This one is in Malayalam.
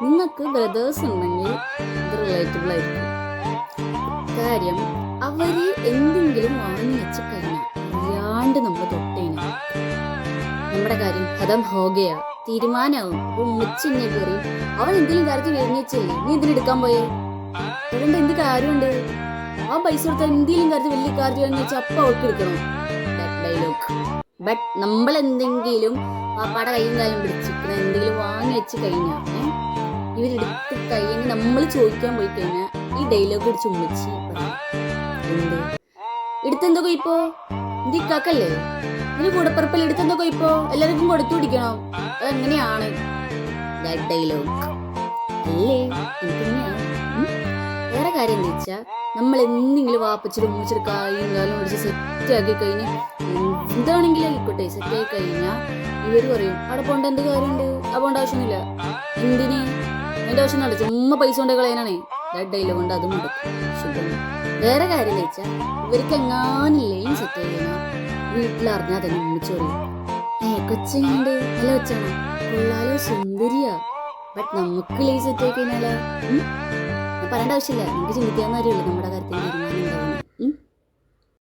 നിങ്ങൾക്ക് ബ്രദേഴ്സ് ഉണ്ടെങ്കിൽ ഇത് റിലേറ്റബിൾ ആയിരിക്കും. കാര്യം അവര് എന്തെങ്കിലും വാങ്ങി വെച്ച് കഴിഞ്ഞാൽ അറിയാണ്ട് നമ്മൾ തൊട്ടേന നമ്മുടെ കാര്യം ഹതം ഹോഗയാ തീരുമാനമാവും. അപ്പൊ ഉമ്മച്ചിന്നെ പറയും അവൻ എന്തെങ്കിലും കാര്യത്തിൽ എഴുന്നേച്ചല്ലേ, നീ എന്തിനെടുക്കാൻ പോയേ, അതുകൊണ്ട് എന്ത് കാര്യമുണ്ട്, ആ പൈസ കൊടുത്താൽ എന്തെങ്കിലും കാര്യത്തിൽ വലിയ കാര്യം എന്ന് വെച്ചാൽ അപ്പൊ അവൾക്ക് എടുക്കണം ഡയലോഗ്. ബട്ട് നമ്മൾ എന്തെങ്കിലും പാപ്പാടെ കൈയും കാലം പിടിച്ചിരിക്കണ എന്തെങ്കിലും വാങ്ങി വെച്ച് കഴിഞ്ഞാൽ ഇവരെടുത്ത് കഴിഞ്ഞ് നമ്മൾ ചോദിക്കാൻ പോയി കഴിഞ്ഞാൽ ഈ ഡയലോഗ് അടിച്ച് ഉമ്മച്ചി പറയും എന്ത് എടുത്തെന്തൊക്കെ ഇപ്പോ എന്ത് കാക്കല്ലേ, ഇതിന് കൂടപ്പറപ്പിൽ എടുത്തെന്തൊക്കെ ഇപ്പോ എല്ലാവർക്കും കൊടുത്തു പിടിക്കണം, അതെങ്ങനെയാണ് ഡയലോഗ് അല്ലേ? എനിക്കെങ്ങനെയാണ്. വേറെ കാര്യം എന്താ വെച്ചാൽ നമ്മൾ എന്തെങ്കിലും വാപ്പച്ചിട്ട് ഉമ്മച്ചിട്ട് കായും കാലം പിടിച്ച് സെറ്റാക്കി കഴിഞ്ഞ് എന്താണെങ്കിലും ആയിക്കോട്ടെ സെറ്റാക്കി കഴിഞ്ഞാൽ ഇവർ പറയും അവിടെ പോണ്ട എന്ത് കാര്യമുണ്ട്, ആ പോണ്ട ആവശ്യമൊന്നുമില്ല, എന്തിന് അതിൻ്റെ ആവശ്യം നട ചുമ്മാ പൈസ കൊണ്ട് കളയാനാണേ. ഡയലോഗ് കൊണ്ട് അതും ശുഭം. വേറെ കാര്യം എന്ന് വെച്ചാൽ ഇവർക്ക് എങ്ങാനില്ലേയും സെറ്റ് ചെയ്യണം വീട്ടിലറിഞ്ഞാൽ തന്നെ ഉമ്മിച്ച് പറയും കൊച്ചുണ്ട് നല്ല കൊച്ചാണോ, കൊള്ളാലോ സുന്ദരിയാ, ബട്ട് നമുക്ക് ലേ സെറ്റ് ആയി കഴിഞ്ഞാലോ പറയേണ്ട ആവശ്യമില്ല, നമുക്ക് ചിന്തിക്കാവുന്ന കാര്യമുള്ളൂ നമ്മുടെ കാര്യത്തിൽ തീരുമാനം ഉണ്ടാവുന്നത്.